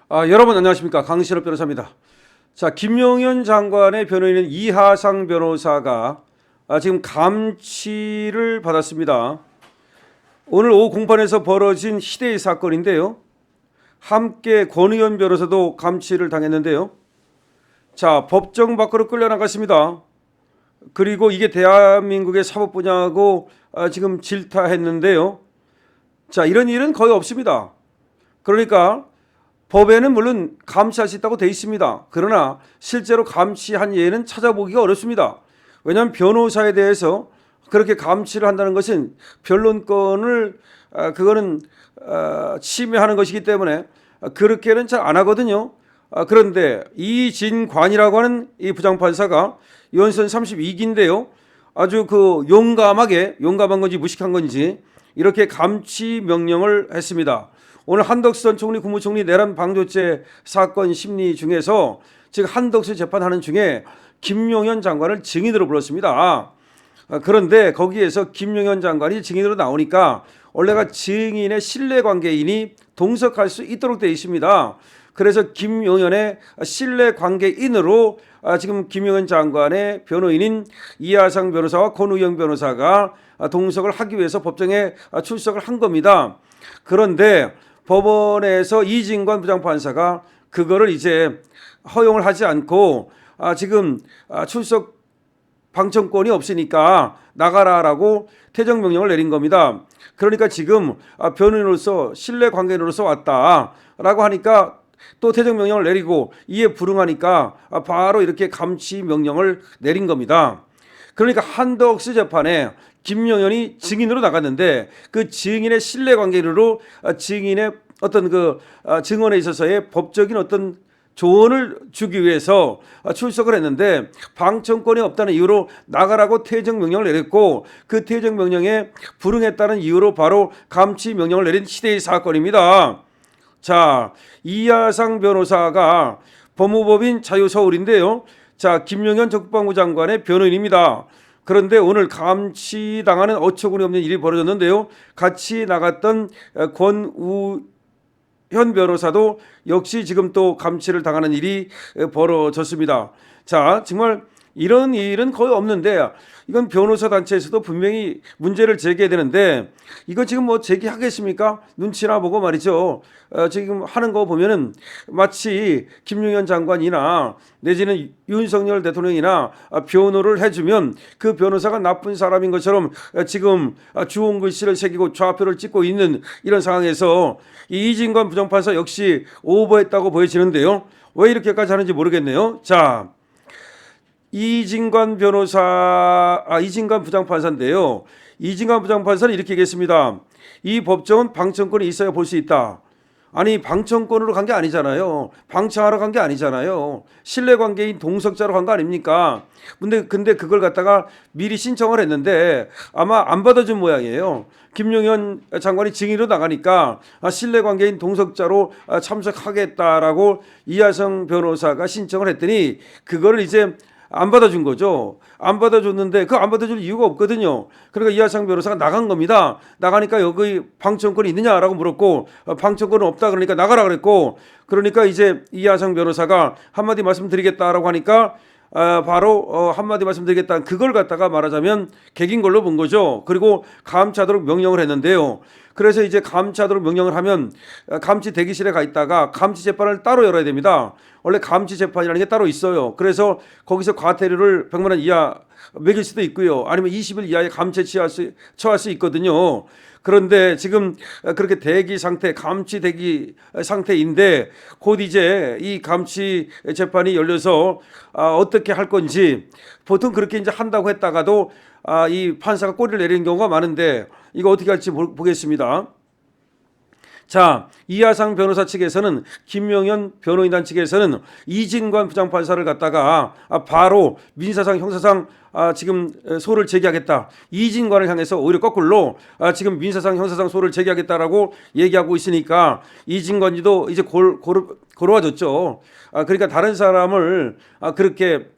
여러분 안녕하십니까, 강신업 변호사입니다. 자, 김용현 장관의 변호인은 이하상 변호사가 지금 감치를 받았습니다. 오늘 오후 공판에서 벌어진 희대의 사건인데요. 함께 권의원 변호사도 감치를 당했는데요. 자, 법정 밖으로 끌려나갔습니다. 그리고 이게 대한민국의 사법 분야하고 지금 질타했는데요. 자, 이런 일은 거의 없습니다. 그러니까 법에는 물론 감치할 수 있다고 돼 있습니다. 그러나 실제로 감치한 예는 찾아보기가 어렵습니다. 왜냐하면 변호사에 대해서 그렇게 감치를 한다는 것은 변론권을 그거는 침해하는 것이기 때문에 그렇게는 잘 안 하거든요. 그런데 이진관이라고 하는 이 부장판사가 연선 32기인데요. 아주 용감한 건지 무식한 건지 이렇게 감치 명령을 했습니다. 오늘 한덕수 전 총리 국무총리 내란 방조죄 사건 심리 중에서 지금 한덕수 재판하는 중에 김용현 장관을 증인으로 불렀습니다. 그런데 거기에서 김용현 장관이 증인으로 나오니까 원래가 증인의 신뢰관계인이 동석할 수 있도록 되어 있습니다. 그래서 김용현의 신뢰관계인으로 지금 김용현 장관의 변호인인 이하상 변호사와 권우영 변호사가 동석을 하기 위해서 법정에 출석을 한 겁니다. 그런데 법원에서 이진관 부장판사가 그거를 이제 허용을 하지 않고 지금 출석 방청권이 없으니까 나가라라고 퇴정 명령을 내린 겁니다. 그러니까 지금 변호인으로서 신뢰관계인으로서 왔다라고 하니까 또 퇴정 명령을 내리고 이에 불응하니까 바로 이렇게 감치 명령을 내린 겁니다. 그러니까 한덕수 재판에 김용현이 증인으로 나갔는데 그 증인의 신뢰관계인으로 증인의 어떤 증언에 있어서의 법적인 어떤 조언을 주기 위해서 출석을 했는데 방청권이 없다는 이유로 나가라고 퇴정 명령을 내렸고 그 퇴정 명령에 불응했다는 이유로 바로 감치 명령을 내린 희대의 사건입니다. 자, 이하상 변호사가 법무법인 자유서울인데요. 자, 김용현 전 국방부 장관의 변호인입니다. 그런데 오늘 감치당하는 어처구니 없는 일이 벌어졌는데요. 같이 나갔던 권우현 변호사도 역시 지금 또 감치를 당하는 일이 벌어졌습니다. 자, 정말 이런 일은 거의 없는데 이건 변호사 단체에서도 분명히 문제를 제기해야 되는데 이거 지금 뭐 제기하겠습니까? 눈치나 보고 말이죠. 지금 하는 거 보면은 마치 김용현 장관이나 내지는 윤석열 대통령이나 변호를 해주면 그 변호사가 나쁜 사람인 것처럼 지금 주홍 글씨를 새기고 좌표를 찍고 있는 이런 상황에서 이진관 부장판사 역시 오버했다고 보여지는데요. 왜 이렇게까지 하는지 모르겠네요. 자, 이진관 부장판사인데요. 이진관 부장판사는 이렇게 얘기했습니다. 이 법정은 방청권이 있어야 볼 수 있다. 아니, 방청권으로 간 게 아니잖아요. 방청하러 간 게 아니잖아요. 신뢰관계인 동석자로 간 거 아닙니까? 근데 그걸 갖다가 미리 신청을 했는데 아마 안 받아준 모양이에요. 김용현 장관이 증인으로 나가니까 신뢰관계인 동석자로 참석하겠다라고 이하성 변호사가 신청을 했더니 그거를 이제 안 받아준 거죠. 안 받아줬는데 그 안 받아줄 이유가 없거든요. 그러니까 이하상 변호사가 나간 겁니다. 나가니까 여기 방청권이 있느냐라고 물었고 방청권은 없다 그러니까 나가라 그랬고 그러니까 이제 이하상 변호사가 한마디 말씀드리겠다라고 하니까 바로 한마디 말씀드리겠다. 그걸 갖다가 말하자면 개긴 걸로 본 거죠. 그리고 감치하도록 명령을 했는데요. 그래서 이제 감치하도록 명령을 하면 감치 대기실에 가 있다가 감치 재판을 따로 열어야 됩니다. 원래 감치 재판이라는 게 따로 있어요. 그래서 거기서 과태료를 100만 원 이하 매길 수도 있고요. 아니면 20일 이하의 감치에 처할 수 있거든요. 그런데 지금 그렇게 대기 상태, 감치 대기 상태인데 곧 이제 이 감치 재판이 열려서 어떻게 할 건지 보통 그렇게 이제 한다고 했다가도 이 판사가 꼬리를 내리는 경우가 많은데 이거 어떻게 할지 보겠습니다. 자, 이하상 변호사 측에서는 김용현 변호인단 측에서는 이진관 부장판사를 갖다가 바로 민사상 형사상 지금 소를 제기하겠다. 이진관을 향해서 오히려 거꾸로 지금 민사상 형사상 소를 제기하겠다라고 얘기하고 있으니까 이진관지도 이제 고로워졌죠. 그러니까 다른 사람을 그렇게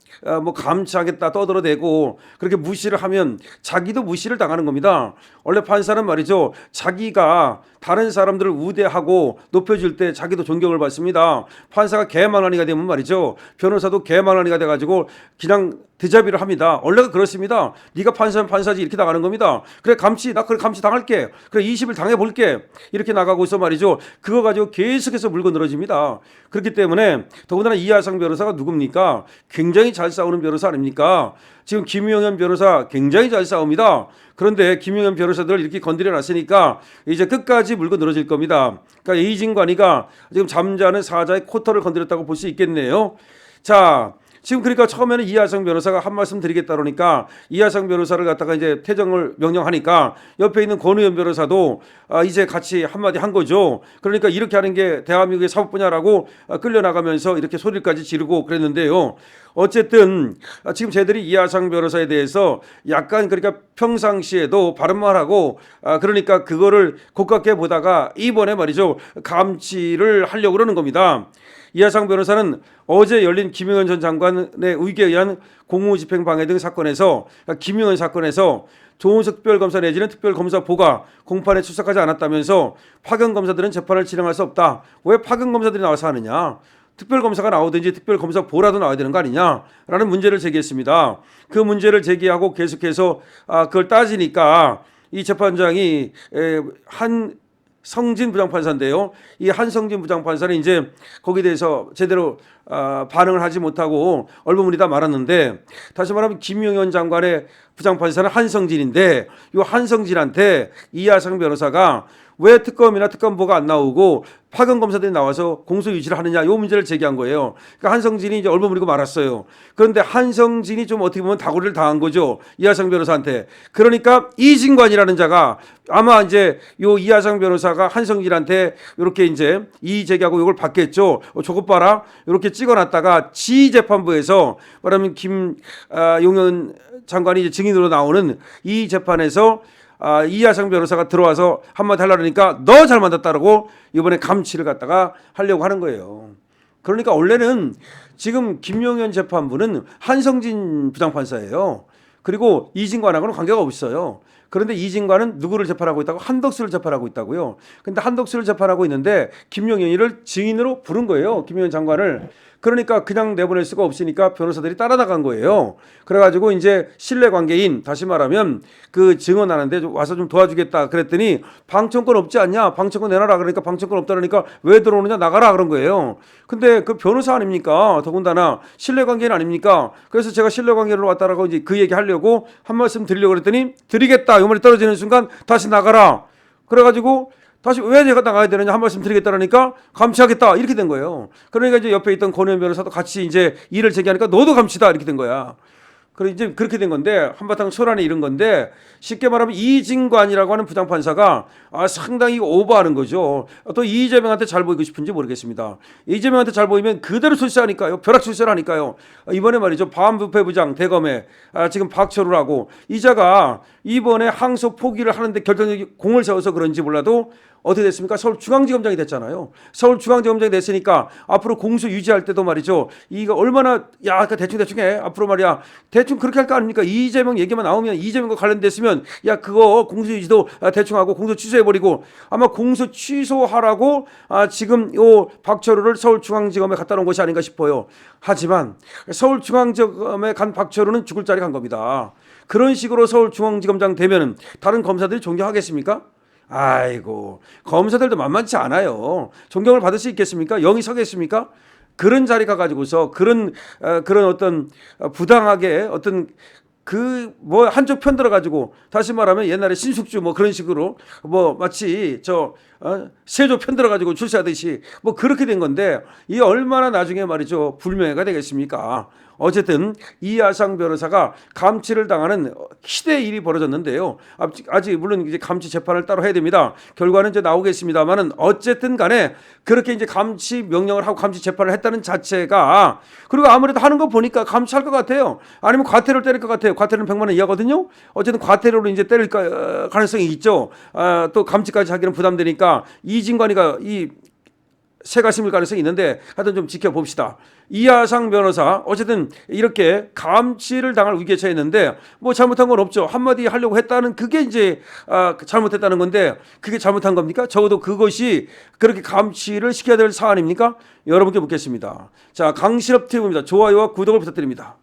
뭐 감치하겠다 떠들어대고 그렇게 무시를 하면 자기도 무시를 당하는 겁니다. 원래 판사는 말이죠. 자기가 다른 사람들을 우대하고 높여줄 때 자기도 존경을 받습니다. 판사가 개망나니가 되면 말이죠. 변호사도 개망나니가 돼가지고 그냥 대자비를 합니다. 원래가 그렇습니다. 네가 판사면 판사지 이렇게 나가는 겁니다. 그래 감치 나 그래 감치 당할게. 그래 20일 당해볼게. 이렇게 나가고 있어 말이죠. 그거 가지고 계속해서 물고 늘어집니다. 그렇기 때문에 더군다나 이하상 변호사가 누굽니까? 굉장히 잘 싸우는 변호사 아닙니까? 지금 김용현 변호사 굉장히 잘 싸웁니다. 그런데 김용현 변호사들 이렇게 건드려 놨으니까 이제 끝까지 물고 늘어질 겁니다. 그러니까 이진관이가 지금 잠자는 사자의 코털을 건드렸다고 볼 수 있겠네요. 자, 지금 그러니까 처음에는 이하성 변호사가 한 말씀 드리겠다 그러니까 이하성 변호사를 갖다가 이제 퇴정을 명령하니까 옆에 있는 권우현 변호사도 이제 같이 한마디 한 거죠. 그러니까 이렇게 하는 게 대한민국의 사법 분야라고 끌려나가면서 이렇게 소리까지 지르고 그랬는데요. 어쨌든 지금 저희들이 이하상 변호사에 대해서 약간 그러니까 평상시에도 바른말하고 그러니까 그거를 고깝게 보다가 이번에 말이죠 감치를 하려고 그러는 겁니다. 이하상 변호사는 어제 열린 김용현 전 장관의 의견에 의한 공무집행 방해 등 사건에서 그러니까 김용현 사건에서 조은석 특별검사 내지는 특별검사보가 공판에 출석하지 않았다면서 파견검사들은 재판을 진행할 수 없다. 왜 파견검사들이 나와서 하느냐. 특별검사가 나오든지 특별검사보라도 나와야 되는 거 아니냐라는 문제를 제기했습니다. 그 문제를 제기하고 계속해서 그걸 따지니까 이 재판장이 한성진 부장판사인데요. 이 한성진 부장판사는 이제 거기에 대해서 제대로 반응을 하지 못하고 얼버무리다 말았는데 다시 말하면 김용현 장관의 부장판사는 한성진인데 이 한성진한테 이하상 변호사가 왜 특검이나 특검보가 안 나오고 파견검사들이 나와서 공소 유지를 하느냐 이 문제를 제기한 거예요. 그러니까 한성진이 이제 얼버무리고 말았어요. 그런데 한성진이 좀 어떻게 보면 다구리를 당한 거죠. 이하상 변호사한테. 그러니까 이진관이라는 자가 아마 이제 요 이하상 변호사가 한성진한테 이렇게 이제 이의 제기하고 이걸 받겠죠. 저것 봐라. 이렇게 찍어놨다가 지휘재판부에서 말하면 김용현 장관이 이제 증인으로 나오는 이 재판에서 이하상 변호사가 들어와서 한마디 하려고 하니까 너 잘 만났다라고 이번에 감치를 갖다가 하려고 하는 거예요. 그러니까 원래는 지금 김용현 재판부는 한성진 부장판사예요. 그리고 이진관하고는 관계가 없어요. 그런데 이진관은 누구를 재판하고 있다고? 한덕수를 재판하고 있다고요. 근데 한덕수를 재판하고 있는데 김용현이를 증인으로 부른 거예요. 김용현 장관을. 그러니까 그냥 내보낼 수가 없으니까 변호사들이 따라 나간 거예요. 그래가지고 이제 신뢰관계인 다시 말하면 그 증언하는데 와서 좀 도와주겠다 그랬더니 방청권 없지 않냐? 방청권 내놔라 그러니까 방청권 없다니까 왜 들어오느냐 나가라 그런 거예요. 근데 그 변호사 아닙니까? 더군다나 신뢰관계인 아닙니까? 그래서 제가 신뢰관계로 왔다라고 이제 그 얘기 하려고 한 말씀 드리려고 그랬더니 드리겠다. 요 말이 떨어지는 순간 다시 나가라. 그래가지고 다시 왜 내가 나가야 되느냐 한 말씀 드리겠다라니까 감치하겠다 이렇게 된 거예요. 그러니까 이제 옆에 있던 권우현 변호사도 같이 이제 일을 제기하니까 너도 감치다 이렇게 된 거야. 그래 이제 그렇게 된 건데 한바탕 소란이 이런 건데 쉽게 말하면 이진관이라고 하는 부장판사가 상당히 오버하는 거죠. 또 이재명한테 잘 보이고 싶은지 모르겠습니다. 이재명한테 잘 보이면 그대로 출세하니까요. 벼락 출세하니까요. 이번에 말이죠. 반부패부장 대검에 지금 박철우라고 이자가 이번에 항소 포기를 하는데 결정적인 공을 세워서 그런지 몰라도 어떻게 됐습니까? 서울중앙지검장이 됐잖아요. 서울중앙지검장이 됐으니까 앞으로 공소 유지할 때도 말이죠. 이거 얼마나 야 대충 해. 앞으로 말이야. 대충 그렇게 할 거 아닙니까? 이재명 얘기만 나오면 이재명과 관련됐으면 야 그거 공소 유지도 대충 하고 공소 취소해버리고 아마 공소 취소하라고 지금 요 박철우를 서울중앙지검에 갖다 놓은 것이 아닌가 싶어요. 하지만 서울중앙지검에 간 박철우는 죽을 자리 간 겁니다. 그런 식으로 서울중앙지검장 되면은 다른 검사들이 존경하겠습니까? 아이고 검사들도 만만치 않아요. 존경을 받을 수 있겠습니까? 영이 서겠습니까? 그런 자리 가가지고서 그런 어떤 부당하게 어떤 그 뭐 한쪽 편 들어가지고 다시 말하면 옛날에 신숙주 뭐 그런 식으로 뭐 마치 세조 편 들어가지고 출세하듯이 뭐 그렇게 된 건데 이게 얼마나 나중에 말이죠 불명예가 되겠습니까? 어쨌든 이하상 변호사가 감치를 당하는 희대의 일이 벌어졌는데요. 아직 물론 이제 감치 재판을 따로 해야 됩니다. 결과는 이제 나오겠습니다만은 어쨌든 간에 그렇게 이제 감치 명령을 하고 감치 재판을 했다는 자체가 그리고 아무래도 하는 거 보니까 감치할 것 같아요. 아니면 과태료를 때릴 것 같아요. 과태료는 100만 원 이하거든요. 어쨌든 과태료로 이제 때릴 가능성이 있죠. 또 감치까지 하기는 부담되니까 이진관이가 이 새가 심을 가능성이 있는데 하여튼 좀 지켜봅시다. 이하상 변호사 어쨌든 이렇게 감치를 당할 위기에 처했는데 뭐 잘못한 건 없죠. 한마디 하려고 했다는 그게 이제 잘못했다는 건데 그게 잘못한 겁니까? 적어도 그것이 그렇게 감치를 시켜야 될 사안입니까? 여러분께 묻겠습니다. 자, 강실업 TV입니다. 좋아요와 구독을 부탁드립니다.